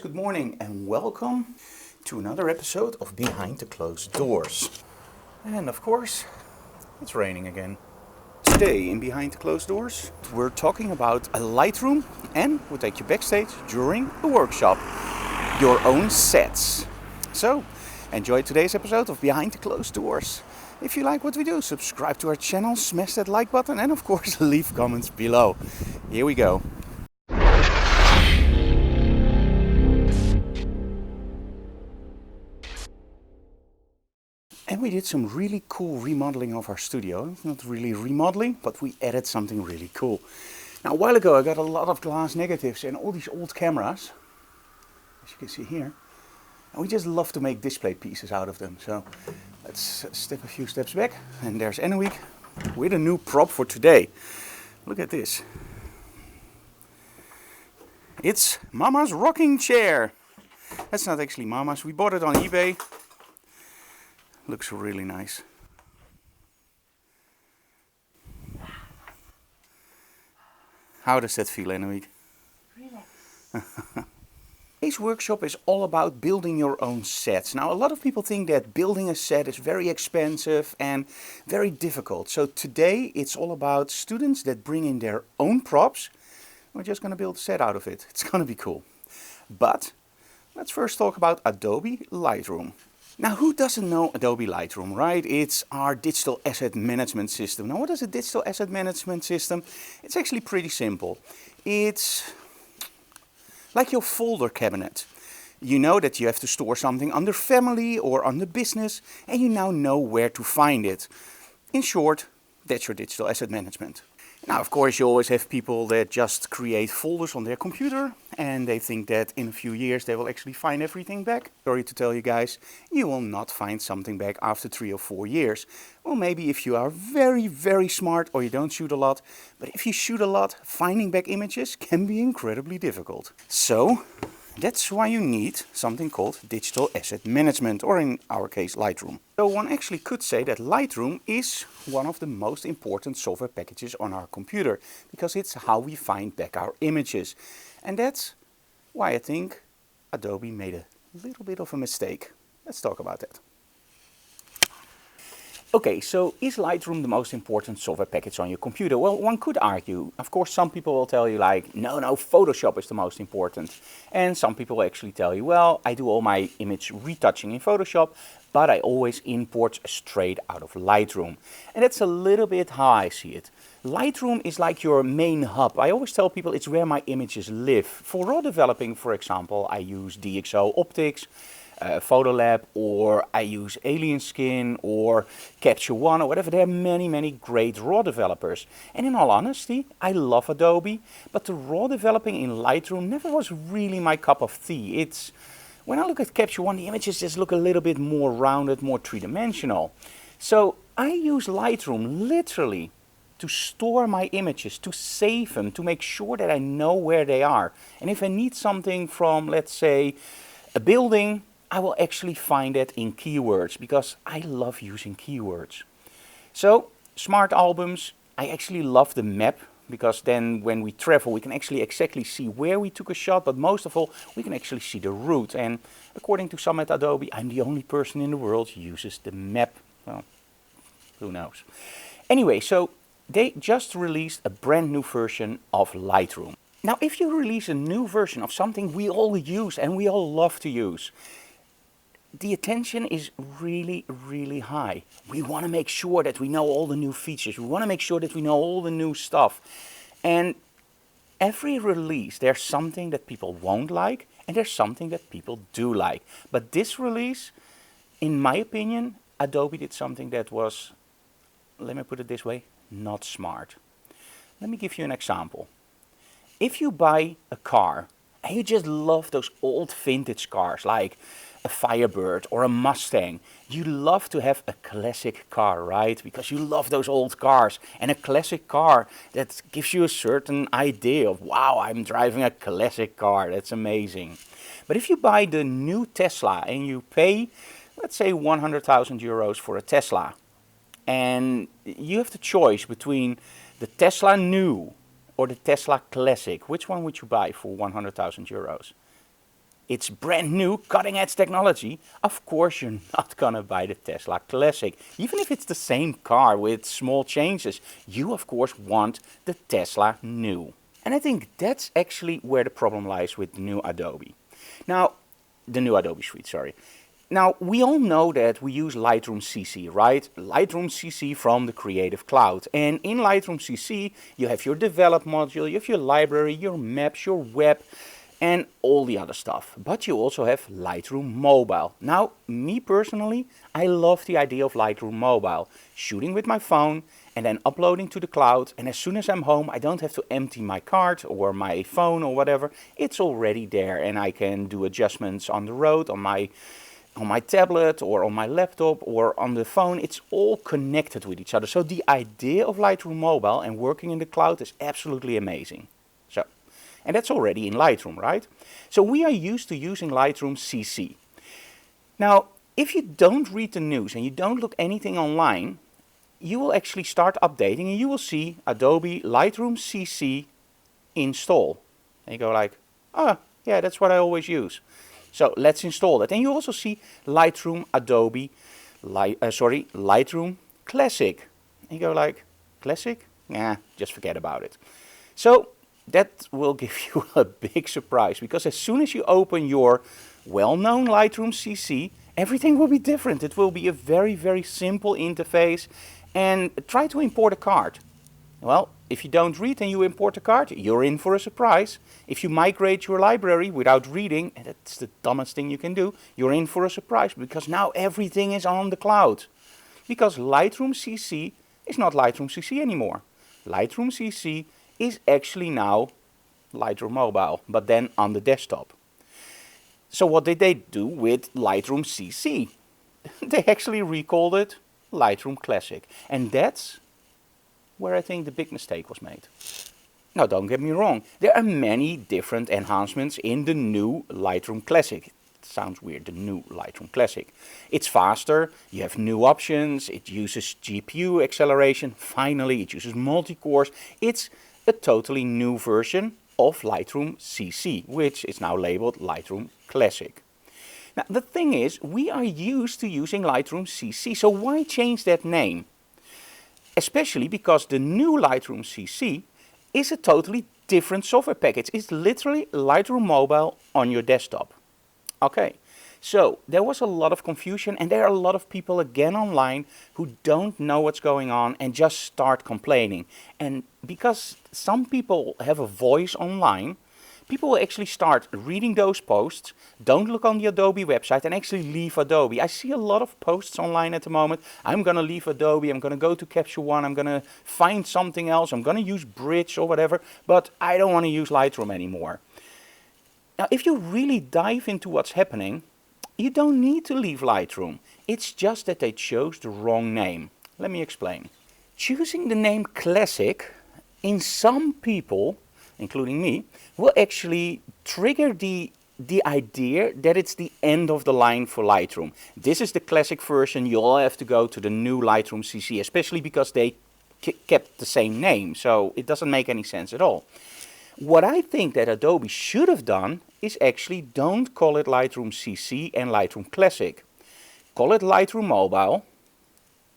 Good morning and welcome to another episode of Behind the Closed Doors. And of course, it's raining again. Today in Behind the Closed Doors, we're talking about a Lightroom and we'll take you backstage during a workshop. Your own sets. So, enjoy today's episode of Behind the Closed Doors. If you like what we do, subscribe to our channel, smash that like button and of course leave comments below. Here we go. And we did some really cool remodeling of our studio. Not really remodeling, but we added something really cool. Now, a while ago I got a lot of glass negatives and all these old cameras, as you can see here. And we just love to make display pieces out of them. So let's step a few steps back. And there's Anneweek with a new prop for today. Look at this. It's Mama's rocking chair. That's not actually Mama's. We bought it on eBay. Looks really nice. How does that feel, Anneweek? Relax. Today's workshop is all about building your own sets. Now, a lot of people think that building a set is very expensive and very difficult. So today it's all about students that bring in their own props. We're just going to build a set out of it. It's going to be cool. But let's first talk about Adobe Lightroom. Now, who doesn't know Adobe Lightroom, right? It's our digital asset management system. Now, what is a digital asset management system? It's actually pretty simple. It's like your folder cabinet. You know that you have to store something under family or under business, and you now know where to find it. In short, that's your digital asset management. Now, of course, you always have people that just create folders on their computer and they think that in a few years they will actually find everything back. Sorry to tell you guys, you will not find something back after 3 or 4 years. Well, maybe if you are very, very smart or you don't shoot a lot. But if you shoot a lot, finding back images can be incredibly difficult. So that's why you need something called digital asset management, or in our case, Lightroom. So one actually could say that Lightroom is one of the most important software packages on our computer, because it's how we find back our images. And that's why I think Adobe made a little bit of a mistake. Let's talk about that. Okay, so is Lightroom the most important software package on your computer? Well, one could argue. Of course, some people will tell you like, no, Photoshop is the most important. And some people will actually tell you, well, I do all my image retouching in Photoshop, but I always import straight out of Lightroom. And that's a little bit how I see it. Lightroom is like your main hub. I always tell people it's where my images live. For raw developing, for example, I use DxO optics. Photolab, or I use Alien Skin or Capture One or whatever. There are many great raw developers. And in all honesty, I love Adobe, but the raw developing in Lightroom never was really my cup of tea. When I look at Capture One, the images just look a little bit more rounded, more three-dimensional. So I use Lightroom literally to store my images, to save them, to make sure that I know where they are. And if I need something from, let's say, a building, I will actually find it in keywords, because I love using keywords. So, smart albums, I actually love the map, because then when we travel we can actually exactly see where we took a shot, but most of all we can actually see the route. And according to some at Adobe, I'm the only person in the world who uses the map. Well, who knows. Anyway, so they just released a brand new version of Lightroom. Now, if you release a new version of something we all use and we all love to use, the attention is really high. We want to make sure that we know all the new features. We want to make sure that we know all the new stuff. And every release, there's something that people won't like and there's something that people do like. But this release, in my opinion, Adobe did something that was, let me put it this way, not smart. Let me give you an example. If you buy a car and you just love those old vintage cars like a Firebird or a Mustang, you love to have a classic car, right? Because you love those old cars, and a classic car that gives you a certain idea of, wow, I'm driving a classic car, that's amazing. But if you buy the new Tesla and you pay, let's say 100,000 euros for a Tesla, and you have the choice between the Tesla new or the Tesla Classic, which one would you buy for 100,000 euros? it's brand new, cutting edge technology, of course you're not gonna buy the Tesla Classic. Even if it's the same car with small changes, you of course want the Tesla new. And I think that's actually where the problem lies with the new Adobe. Now, the new Adobe Suite, sorry. Now, we all know that we use Lightroom CC, right? Lightroom CC from the Creative Cloud. And in Lightroom CC, you have your develop module, you have your library, your maps, your web, and all the other stuff. But you also have Lightroom Mobile. Now, me personally, I love the idea of Lightroom Mobile. Shooting with my phone and then uploading to the cloud. And as soon as I'm home, I don't have to empty my card or my phone or whatever. It's already there and I can do adjustments on the road, on my tablet or on my laptop or on the phone. It's all connected with each other. So the idea of Lightroom Mobile and working in the cloud is absolutely amazing. And that's already in Lightroom, right? So we are used to using Lightroom CC. Now, if you don't read the news and you don't look anything online, you will actually start updating and you will see Adobe Lightroom CC install. And you go like, oh, yeah, that's what I always use. So let's install that. And you also see Lightroom Lightroom Classic. And you go like, Classic? Nah, just forget about it. So that will give you a big surprise, because as soon as you open your well-known Lightroom CC, everything will be different. It will be a very, very simple interface. And try to import a card. Well, if you don't read and you import a card, you're in for a surprise. If you migrate your library without reading, and that's the dumbest thing you can do, you're in for a surprise, because now everything is on the cloud. Because Lightroom CC is not Lightroom CC anymore. Lightroom CC is actually now Lightroom Mobile, but then on the desktop. So what did they do with Lightroom CC? They actually recalled it Lightroom Classic. And that's where I think the big mistake was made. Now, don't get me wrong, there are many different enhancements in the new Lightroom Classic. It sounds weird, the new Lightroom Classic. It's faster, you have new options, it uses GPU acceleration, finally it uses multi-cores. It's a totally new version of Lightroom CC, which is now labeled Lightroom Classic. Now, the thing is, we are used to using Lightroom CC, so why change that name? Especially because the new Lightroom CC is a totally different software package. It's literally Lightroom Mobile on your desktop. Okay, so there was a lot of confusion, and there are a lot of people again online who don't know what's going on and just start complaining. And because some people have a voice online, people will actually start reading those posts, don't look on the Adobe website, and actually leave Adobe. I see a lot of posts online at the moment. I'm going to leave Adobe, I'm going to go to Capture One, I'm going to find something else, I'm going to use Bridge or whatever, but I don't want to use Lightroom anymore. Now, if you really dive into what's happening, you don't need to leave Lightroom. It's just that they chose the wrong name. Let me explain. Choosing the name Classic, in some people, including me, will actually trigger the idea that it's the end of the line for Lightroom. This is the classic version, you all have to go to the new Lightroom CC, especially because they kept the same name, so it doesn't make any sense at all. What I think that Adobe should have done is actually don't call it Lightroom CC and Lightroom Classic. Call it Lightroom Mobile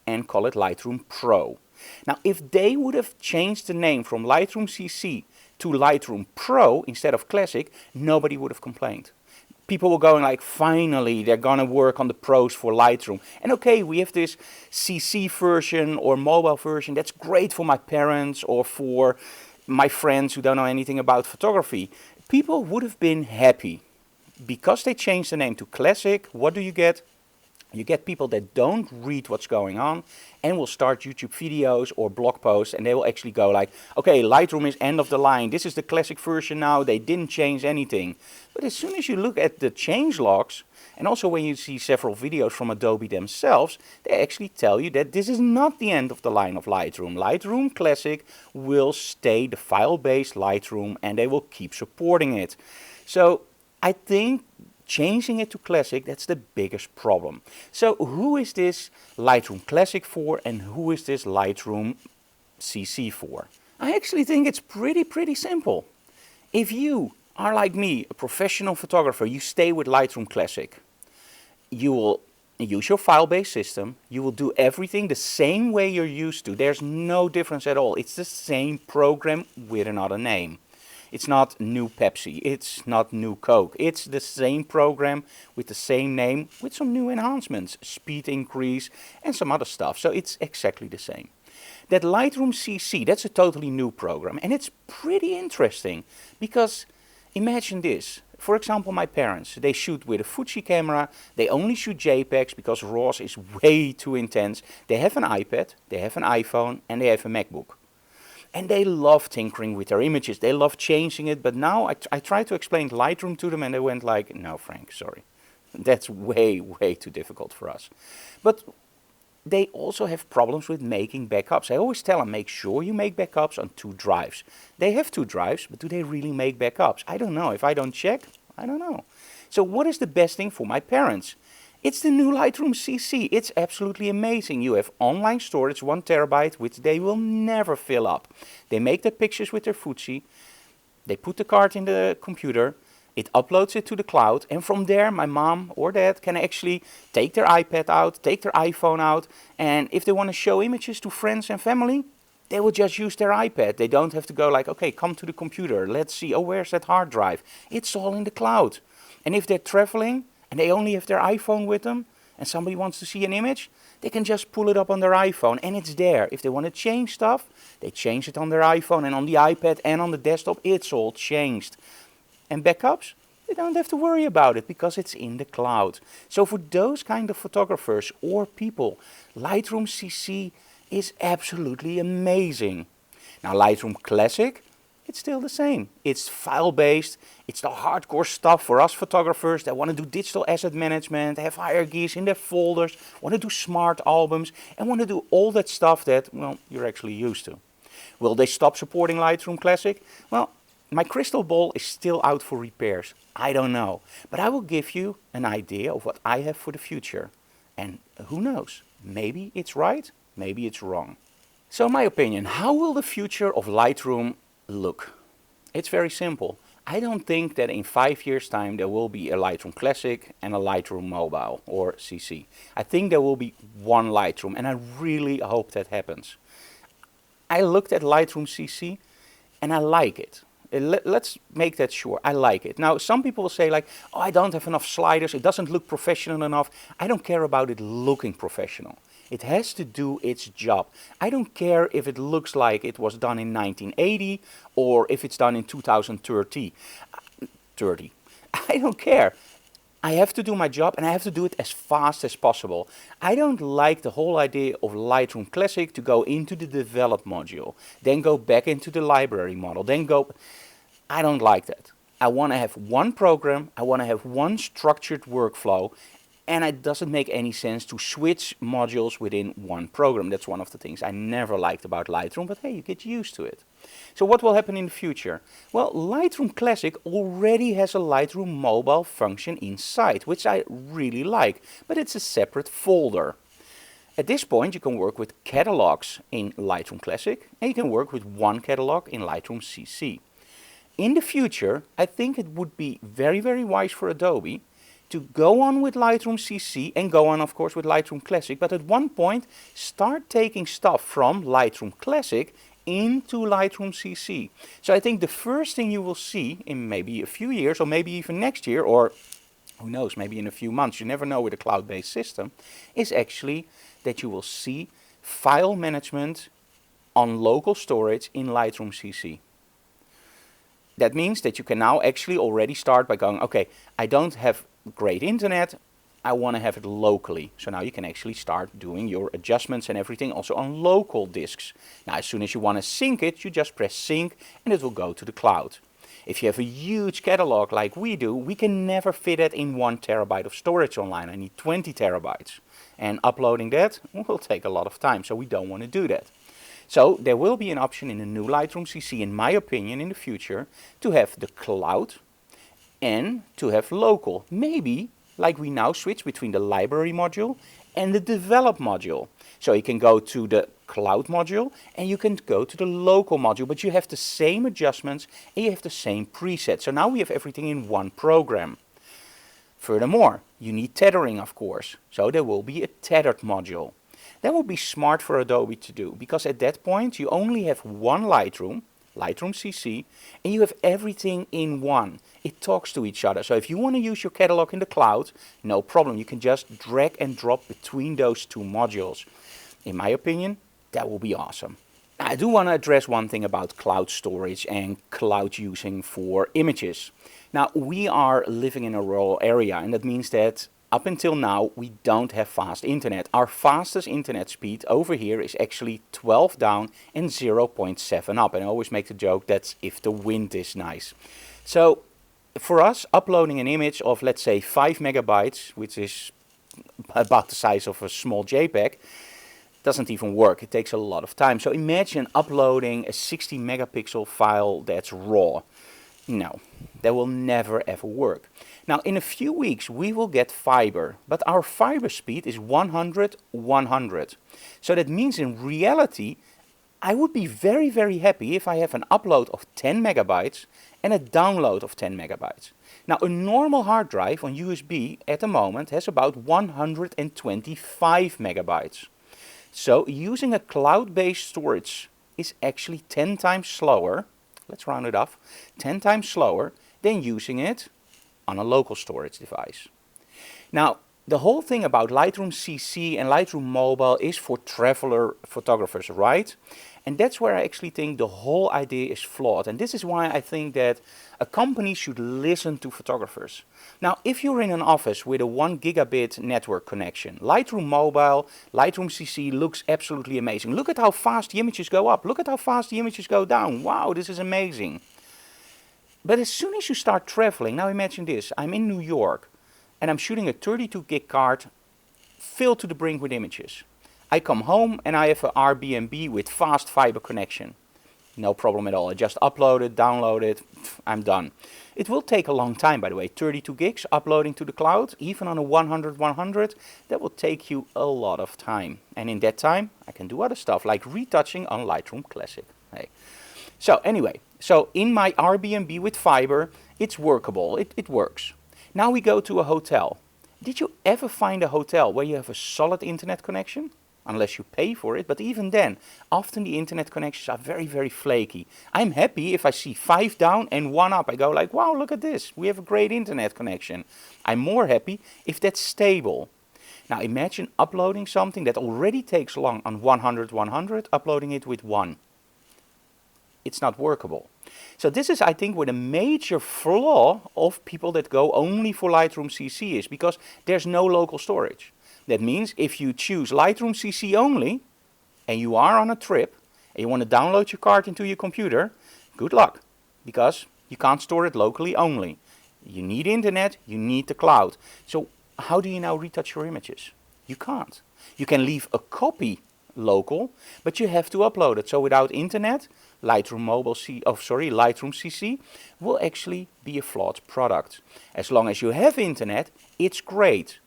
and call it Lightroom Pro. Now, if they would have changed the name from Lightroom CC to Lightroom Pro instead of Classic, nobody would have complained. People were going like, finally, they're going to work on the pros for Lightroom. And okay, we have this CC version or mobile version. That's great for my parents or for my friends who don't know anything about photography. People would have been happy. Because they changed the name to Classic, what do you get? You get people that don't read what's going on and will start YouTube videos or blog posts, and they will actually go like, okay, Lightroom is end of the line. This is the classic version now. They didn't change anything. But as soon as you look at the change logs, and also when you see several videos from Adobe themselves, they actually tell you that this is not the end of the line of Lightroom. Lightroom Classic will stay the file-based Lightroom, and they will keep supporting it. So I think changing it to Classic, that's the biggest problem. So who is this Lightroom Classic for and who is this Lightroom CC for? I actually think it's pretty simple. If you are like me, a professional photographer, you stay with Lightroom Classic. You will use your file-based system. You will do everything the same way you're used to. There's no difference at all. It's the same program with another name. It's not new Pepsi. It's not new Coke. It's the same program with the same name with some new enhancements, speed increase and some other stuff. So it's exactly the same. That Lightroom CC, that's a totally new program, and it's pretty interesting because imagine this. For example, my parents, they shoot with a Fuji camera. They only shoot JPEGs because RAWs is way too intense. They have an iPad, they have an iPhone, and they have a MacBook. And they love tinkering with their images. They love changing it. But now I tried to explain Lightroom to them, and they went like, no, Frank, sorry. That's way, way too difficult for us. But they also have problems with making backups. I always tell them, make sure you make backups on 2 drives. They have 2 drives, but do they really make backups? I don't know. If I don't check, I don't know. So what is the best thing for my parents? It's the new Lightroom CC. It's absolutely amazing. You have online storage, 1 terabyte, which they will never fill up. They make the pictures with their Fuji. They put the card in the computer. It uploads it to the cloud, and from there my mom or dad can actually take their iPad out, take their iPhone out, and if they want to show images to friends and family, they will just use their iPad. They don't have to go like, okay, come to the computer, let's see, oh, where's that hard drive? It's all in the cloud. And if they're traveling and they only have their iPhone with them and somebody wants to see an image, they can just pull it up on their iPhone and it's there. If they want to change stuff, they change it on their iPhone, and on the iPad and on the desktop, it's all changed. And backups, they don't have to worry about it because it's in the cloud. So for those kind of photographers or people, Lightroom CC is absolutely amazing. Now Lightroom Classic, it's still the same. It's file-based. It's the hardcore stuff for us photographers that want to do digital asset management, have hierarchies in their folders, want to do smart albums, and want to do all that stuff that, well, you're actually used to. Will they stop supporting Lightroom Classic? Well, my crystal ball is still out for repairs. I don't know. But I will give you an idea of what I have for the future. And who knows? Maybe it's right, maybe it's wrong. So my opinion, how will the future of Lightroom look? It's very simple. I don't think that in 5 years' time there will be a Lightroom Classic and a Lightroom Mobile or CC. I think there will be one Lightroom, and I really hope that happens. I looked at Lightroom CC and I like it. Let's make that sure. I like it. Now, some people will say like, oh, I don't have enough sliders. It doesn't look professional enough. I don't care about it looking professional. It has to do its job. I don't care if it looks like it was done in 1980 or if it's done in 2030. I don't care. I have to do my job, and I have to do it as fast as possible. I don't like the whole idea of Lightroom Classic to go into the develop module, then go back into the library model, then go... I don't like that. I want to have one program, I want to have one structured workflow, and it doesn't make any sense to switch modules within one program. That's one of the things I never liked about Lightroom, but hey, you get used to it. So what will happen in the future? Well, Lightroom Classic already has a Lightroom mobile function inside, which I really like, but it's a separate folder. At this point, you can work with catalogs in Lightroom Classic, and you can work with one catalog in Lightroom CC. In the future, I think it would be very, very wise for Adobe to go on with Lightroom CC and go on, of course, with Lightroom Classic, but at one point, start taking stuff from Lightroom Classic into Lightroom CC. So I think the first thing you will see in maybe a few years, or maybe even next year, or who knows, maybe in a few months, you never know with a cloud-based system, is actually that you will see file management on local storage in Lightroom CC. That means that you can now actually already start by going, okay, I don't have great internet, I want to have it locally. So now you can actually start doing your adjustments and everything also on local disks. Now as soon as you want to sync it, you just press sync and it will go to the cloud. If you have a huge catalog like we do, we can never fit it in 1 terabyte of storage online. I need 20 terabytes. And uploading that will take a lot of time, so we don't want to do that. So there will be an option in the new Lightroom CC, in my opinion, in the future, to have the cloud and to have local. Maybe like we now switch between the library module and the develop module. So you can go to the cloud module and you can go to the local module, but you have the same adjustments and you have the same presets. So now we have everything in one program. Furthermore, you need tethering, of course, so there will be a tethered module. That will be smart for Adobe to do, because at that point you only have one Lightroom, Lightroom CC, and you have everything in one. It talks to each other. So if you want to use your catalog in the cloud, no problem. You can just drag and drop between those two modules. In my opinion, that will be awesome. Now, I do want to address one thing about cloud storage and cloud using for images. Now, we are living in a rural area, and that means that up until now we don't have fast internet. Our fastest internet speed over here is actually 12 down and 0.7 up. And I always make the joke that's if the wind is nice. So for us, uploading an image of, let's say, 5 megabytes, which is about the size of a small JPEG, doesn't even work. It takes a lot of time. So imagine uploading a 60 megapixel file that's raw. No, that will never ever work. Now in a few weeks we will get fiber, but our fiber speed is 100/100. So that means in reality I would be very happy if I have an upload of 10 megabytes and a download of 10 megabytes. Now a normal hard drive on USB at the moment has about 125 megabytes. So using a cloud-based storage is actually 10 times slower, let's round it off, 10 times slower than using it on a local storage device. Now, the whole thing about Lightroom CC and Lightroom Mobile is for traveler photographers, right? And that's where I actually think the whole idea is flawed. And this is why I think that a company should listen to photographers. Now, if you're in an office with a 1 gigabit network connection, Lightroom Mobile, Lightroom CC looks absolutely amazing. Look at how fast the images go up. Look at how fast the images go down. Wow, this is amazing. But as soon as you start traveling, now imagine this, I'm in New York and I'm shooting a 32 gig card filled to the brink with images. I come home and I have an Airbnb with fast fiber connection. No problem at all. I just upload it, download it, I'm done. It will take a long time, by the way. 32 gigs uploading to the cloud, even on a 100/100, that will take you a lot of time. And in that time, I can do other stuff like retouching on Lightroom Classic. Hey. So anyway, so in my Airbnb with fiber, it's workable, it works. Now we go to a hotel. Did you ever find a hotel where you have a solid internet connection? Unless you pay for it, but even then, often the internet connections are very flaky. I'm happy if I see 5 down and 1 up. I go like, wow, look at this, we have a great internet connection. I'm more happy if that's stable. Now imagine uploading something that already takes long on 100/100, uploading it with 1. It's not workable. So this is, I think, where the major flaw of people that go only for Lightroom CC is, because there's no local storage. That means if you choose Lightroom CC only, and you are on a trip, and you want to download your card into your computer, good luck, because you can't store it locally only. You need internet, you need the cloud. So how do you now retouch your images? You can't. You can leave a copy local, but you have to upload it. So without internet, Lightroom CC will actually be a flawed product. As long as you have internet, it's great.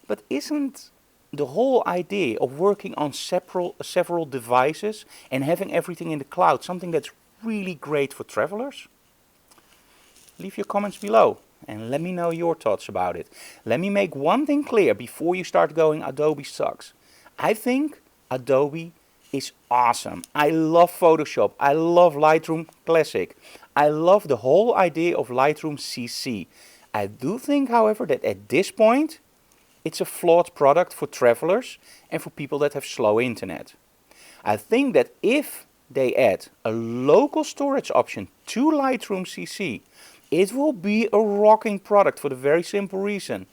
But isn't the whole idea of working on several devices and having everything in the cloud something that's really great for travelers? Leave your comments below and let me know your thoughts about it. Let me make one thing clear before you start going Adobe sucks. I think Adobe is awesome. I love Photoshop. I love Lightroom Classic. I love the whole idea of Lightroom CC. I do think, however, that at this point, it's a flawed product for travelers and for people that have slow internet. I think that if they add a local storage option to Lightroom CC, it will be a rocking product for the very simple reason.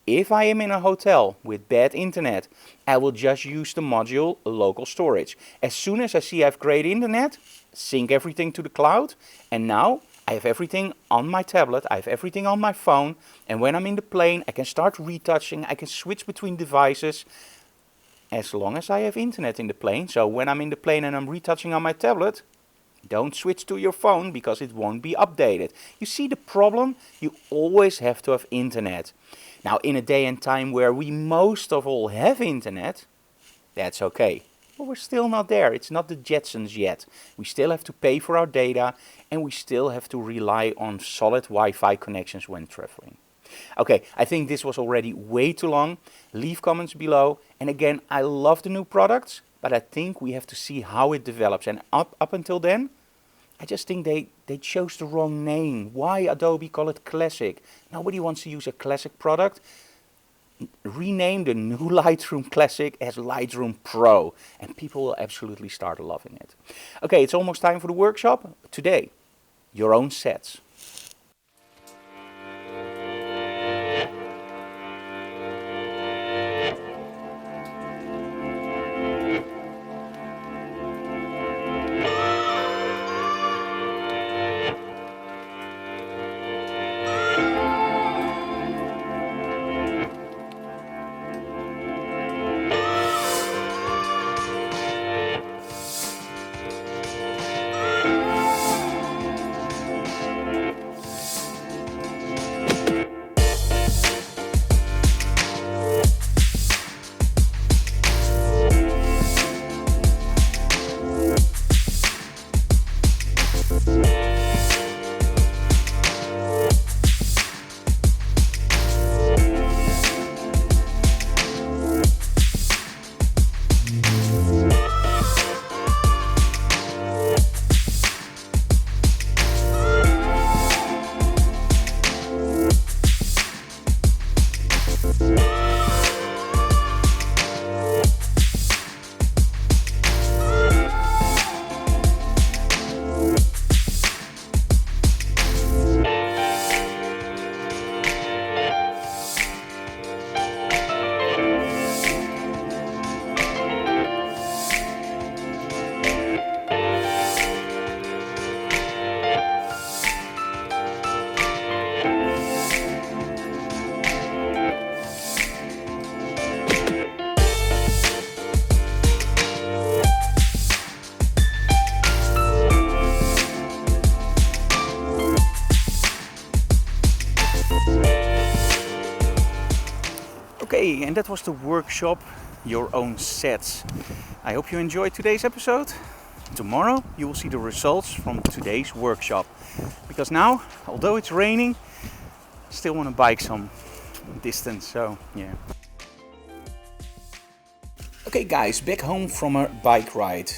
If I am in a hotel with bad internet, I will just use the module local storage. As soon as I see I have great internet, sync everything to the cloud, and now I have everything on my tablet, I have everything on my phone, and when I'm in the plane, I can start retouching, I can switch between devices, as long as I have internet in the plane. So when I'm in the plane and I'm retouching on my tablet, don't switch to your phone because it won't be updated. You see the problem? You always have to have internet. Now in a day and time where we most of all have internet, that's okay. But we're still not there. It's not the Jetsons yet. We still have to pay for our data, and we still have to rely on solid Wi-Fi connections when traveling. Okay, I think this was already way too long. Leave comments below. And again, I love the new products, but I think we have to see how it develops. And up until then, I just think they chose the wrong name. Why Adobe call it Classic? Nobody wants to use a Classic product. Rename the new Lightroom Classic as Lightroom Pro, and people will absolutely start loving it. Okay, it's almost time for the workshop. Today, your own sets. Okay, and that was the workshop, your own sets. I hope you enjoyed today's episode. Tomorrow you will see the results from today's workshop. Because now, although it's raining, I still want to bike some distance, so yeah. Okay guys, back home from a bike ride.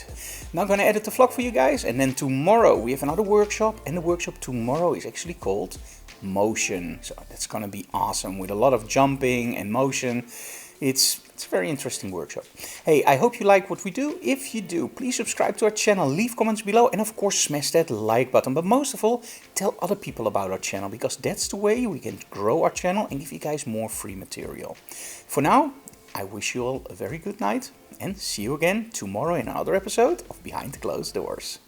Now I'm gonna edit the vlog for you guys, and then tomorrow we have another workshop, and the workshop tomorrow is actually called Motion. So that's gonna be awesome with a lot of jumping and motion. It's a very interesting workshop. Hey, I hope you like what we do. If you do, please subscribe to our channel, leave comments below, and of course smash that like button. But most of all, tell other people about our channel, because that's the way we can grow our channel and give you guys more free material. For now, I wish you all a very good night, and see you again tomorrow in another episode of Behind the Closed Doors.